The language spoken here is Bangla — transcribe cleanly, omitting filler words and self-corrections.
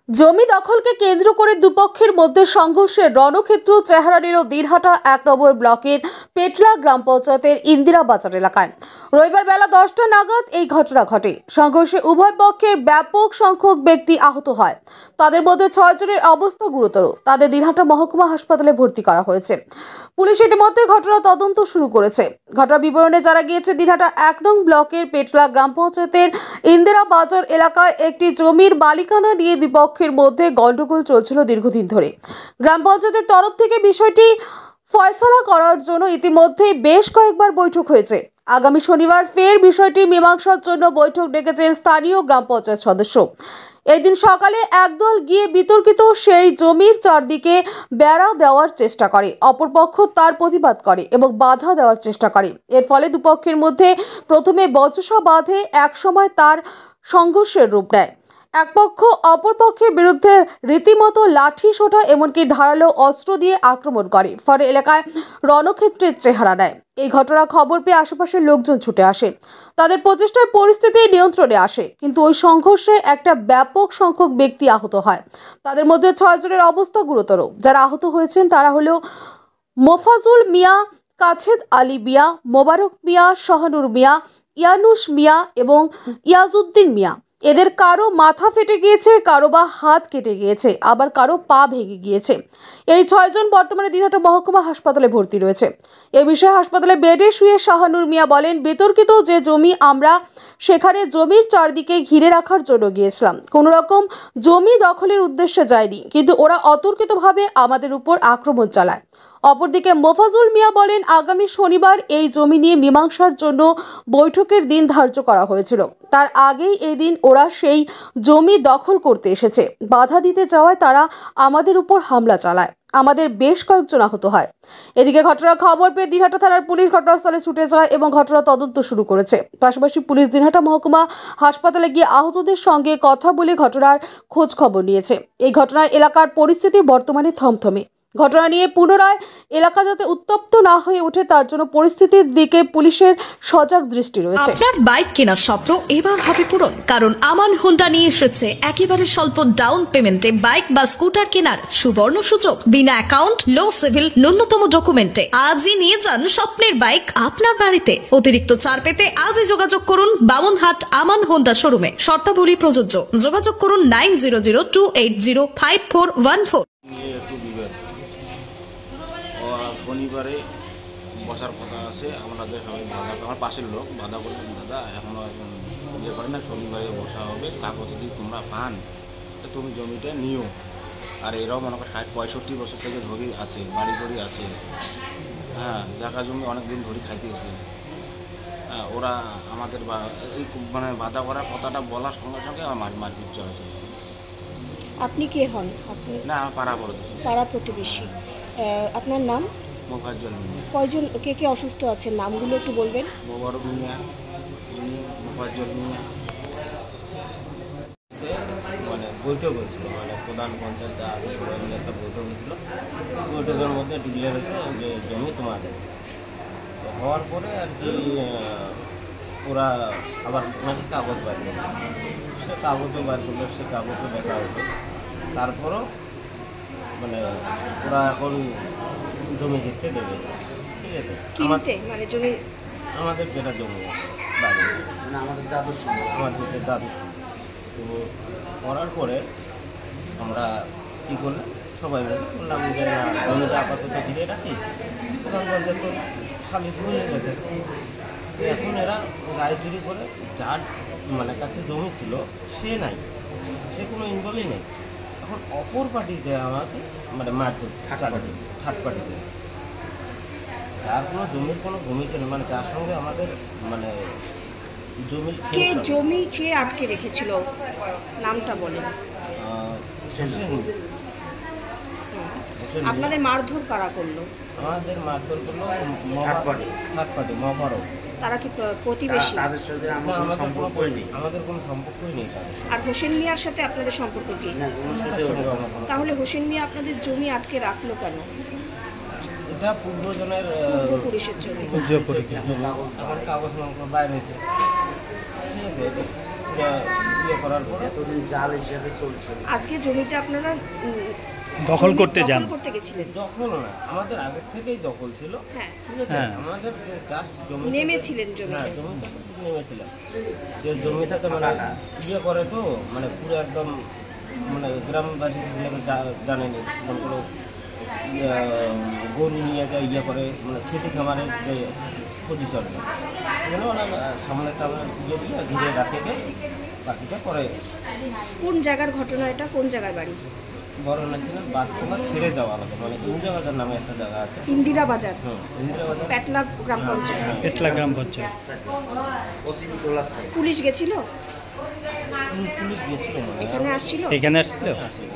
জমি দখলকে কেন্দ্র করে দুপক্ষের মধ্যে সংঘর্ষের রণক্ষেত্র চেহারা নিল দিনহাটা ১ নম্বর ব্লকের পেটলা গ্রাম পঞ্চায়েতের ইন্দিরা বাজার এলাকায়। রবিবার বেলা ১০টা নাগাদ এই ঘটনা ঘটে। সংঘর্ষে উভয় পক্ষের ব্যাপক সংখ্যক ব্যক্তি আহত হয়। তাদের মধ্যে ৬ জনের অবস্থা গুরুতর। তাদের দিনহাটা মহকুমা হাসপাতালে ভর্তি করা হয়েছে। পুলিশ ইতিমধ্যে ঘটনা তদন্ত শুরু করেছে। ঘটনার বিবরণে জানা গিয়েছে, দিনহাটা ১ নং ব্লকের পেটলা গ্রাম পঞ্চায়েতের ইন্দিরা বাজার এলাকায় একটি জমির মালিকানা নিয়ে দুপক্ষের মধ্যে গন্ডগোল চলছিল দীর্ঘদিন ধরে। গ্রাম পঞ্চায়েতের তরফ থেকে বিষয়টি ফয়সালা করার জন্য ইতিমধ্যেই বেশ কয়েকবার বৈঠক হয়েছে। আগামী শনিবার ফের বিষয়টি মীমাংসার জন্য বৈঠক ডেকেছেন স্থানীয় গ্রাম পঞ্চায়েত সদস্য। এই দিন সকালে একদল গিয়ে বিতর্কিত সেই জমির চারদিকে বেড়া দেওয়ার চেষ্টা করে, অপরপক্ষ তার প্রতিবাদ করে এবং বাধা দেওয়ার চেষ্টা করে। এর ফলে দুপক্ষের মধ্যে প্রথমে বচসা বাঁধে, একসময় তার সংঘর্ষের রূপ নেয়। এক পক্ষ অপর পক্ষের বিরুদ্ধে রীতিমতো লাঠি সোঁটা এমনকি ধারালো অস্ত্র দিয়ে আক্রমণ করে, ফলে এলাকায় রণক্ষেত্রের চেহারা নেয়। এই ঘটনার খবর পেয়ে আশেপাশের লোকজন ছুটে আসে। তাদের প্রচেষ্টায় পরিস্থিতি নিয়ন্ত্রণে আসে, কিন্তু ওই সংঘর্ষে একটা ব্যাপক সংখ্যক ব্যক্তি আহত হয়। তাদের মধ্যে ৬ জনের অবস্থা গুরুতর। যারা আহত হয়েছেন তারা হলো মোফাজুল মিয়া, কাছেদ আলী মিয়া, মোবারক মিয়া, শাহানুর মিয়া, ইয়ানুস মিয়া এবং ইয়াজউদ্দিন মিয়া। এদের কারো মাথা ফেটে গিয়েছে, কারো বা হাত কেটে গিয়েছে, আবার কারো পা ভেঙে গিয়েছে। এই ৬ জন বর্তমানে দিনহাটা মহকুমা হাসপাতালে ভর্তি রয়েছে। এ বিষয়ে হাসপাতালে বেডে শুয়ে শাহানুর মিয়া বলেন, বিতর্কিত যে জমি, আমরা সেখানে জমির চারদিকে ঘিরে রাখার জন্য গিয়েছিলাম। কোনো রকম জমি দখলের উদ্দেশ্যে যায়নি, কিন্তু ওরা অতর্কিতভাবে আমাদের উপর আক্রমণ চালায়। অপরদিকে মোফাজুল মিয়া বলেন, আগামী শনিবার এই জমি নিয়ে মীমাংসার জন্য বৈঠকের দিন ধার্য করা হয়েছিল। তার আগেই এই দিন ওরা সেই জমি দখল করতে এসেছে। বাধা দিতে যাওয়ায় তারা আমাদের উপর হামলা চালায়। আমাদের বেশ কয়েকজন আহত হয়। এদিকে ঘটনার খবর পেয়ে দিনহাটা থানার পুলিশ ঘটনাস্থলে ছুটে যায় এবং ঘটনা তদন্ত শুরু করেছে। পাশাপাশি পুলিশ দিনহাটা মহকুমা হাসপাতালে গিয়ে আহতদের সঙ্গে কথা বলে ঘটনার খোঁজ খবর নিয়েছে। এই ঘটনায় এলাকার পরিস্থিতি বর্তমানে থমথমে। ঘটনা নিয়ে পুনরায় এলাকা যাতে উত্তপ্ত না হয়ে ওঠে তার জন্য পরিস্থিতির দিকে পুলিশের সজাগ দৃষ্টি রয়েছে। আপনার বাইক কেনার স্বপ্ন এবার হবে পূরণ, কারণ আমান হোন্ডা নিয়ে এসেছে একেবারে স্বল্প ডাউন পেমেন্টে বাইক বা স্কুটার কেনার সুবর্ণ সুযোগ। বিনা অ্যাকাউন্ট, লো সিভিল, ন্যূনতম ডকুমেন্টে আজই নিয়ে যান স্বপ্নের বাইক আপনার বাড়িতে। অতিরিক্ত ছাড় পেতে আজই যোগাযোগ করুন বামনহাট আমান হোন্ডা শোরুমে। শর্তাবলী প্রযোজ্য। যোগাযোগ করুন 9002805414। শনিবারে বসার কথা আছে, আমাদের সবাই বাধা, আমার পাশের লোক বাধা বললেন, দাদা এখনও ইয়ে করে না, শনিবারে বসা হবে, কাগজ যদি তোমরা পান তুমি জমিটা নিও। আর এরাও মনে করো ৬০-৬৫ বছর থেকে ধরি আছে, বাড়ি বাড়ি আছে, হ্যাঁ, জায়গা জমি অনেক দিন ধরে খাইতেছে। হ্যাঁ, ওরা আমাদের এই মানে বাধা করার কথাটা বলার সঙ্গে সঙ্গে আমার মারপিট চলেছে। আপনি কে হন? আপনি না, আমার পাড়া প্রতিবেশী। আপনার নাম? মোফাজ্জল মিয়া। কয়জন, কে কে অসুস্থ আছেন, নামগুলো একটু বলবেন? মোবারক মিয়া, মোফাজ্জল মিয়া। মানে বৈঠক হয়েছিল, মানে প্রধান পঞ্চায়েত আগে সবাই মিলে একটা বৈঠক হয়েছিল। বৈঠকের মধ্যে ডিক্লেয়ার হয়েছে যে জমি তোমাদের। হওয়ার পরে আর কি ওরা আবার নাকি কাগজ বার করলো, সে কাগজও বার করলো, সে কাগজও দেখা হতো। তারপরও মানে ওরা এখন জমি কিনতে দেবে, ঠিক আছে, কিনতে মানে জমি আমাদের যেটা জমি বাড়ি, মানে আমাদের দাদুর তো করার পরে আমরা কী করলাম, সবাই মিলে বললাম যে না, জমিটা আপাতত ঘিরে রাখি। প্রধান পঞ্চায়েত তো সালিশ হয়ে গেছে। এখন এরা গায়ে চুরি করে যার মানে কাছে জমি ছিল সে নাই, সে কোনো ইনভলভই নেই। এখন অপর পার্টিতে আমাকে মানে মারধর, থার্ড পার্টিতে, যার কোনো জমির কোনো ভূমিকা নেই, মানে যার সঙ্গে আমাদের মানে জমি কে আটকে রেখেছিল, নামটা বলেন। আপনাদের মারধর কারা করলো? আমাদের মারধর করলো থার্ড পার্টি মোবারক। তারা কি প্রতিবেশী? আমাদের কোনো সম্পর্কই নেই। আর হোসেন মিয়ার সাথে আপনাদের সম্পর্ক কি? তাহলে হোসেন মিয়া আপনাদের জমি আটকে রাখলো কেন? এটা পূর্বজনের পুরুষের জন্য আমার কাগজ বাইরে হয়েছে, ঠিক আছে, ইয়ে করার পরে এতদিন জাল হিসেবে চলছে। আজকে জমিটা আপনারা দখল করতে যান। দখল করতে গেছিলেন? দখল না, আমাদের আগের থেকেই দখল ছিল। হ্যাঁ, ঠিক আছে, হ্যাঁ। আমাদের জাস্ট জমি নেমেছিলেন জমিতে? হ্যাঁ, জমিটাতে নেমেছিলাম। যে জমিটাতে মানে ইয়ে করে তো মানে পুরো একদম মানে গ্রামবাসী জানেনি মনে করো গরু নিয়ে যায় ইয়ে করে মানে খেতে খামারের যে পজিশনটা এখানে ওনার সামনে টামনে ইয়ে দিয়ে ঘিরে রাখে দেয়, বাকিটা পরে। কোন জায়গার ঘটনা এটা? কোন জায়গায় বাড়ি? বড় না ছিলেন বাস্তবা ছেড়ে যাওয়া আলাদা মানে ইন্দিরা বাজার নামে একটা জায়গা আছে। ইন্দিরা বাজার, ইন্দিরা বাজার পেটলা গ্রাম পঞ্চায়েত। পেটলা গ্রাম পঞ্চায়েত। ওসিবিটোলা সাইড। পুলিশ গেছিল? পুলিশ গেছিল মনে হয়। এখানে আসছিল? এখানে আসছিল। আসেনি।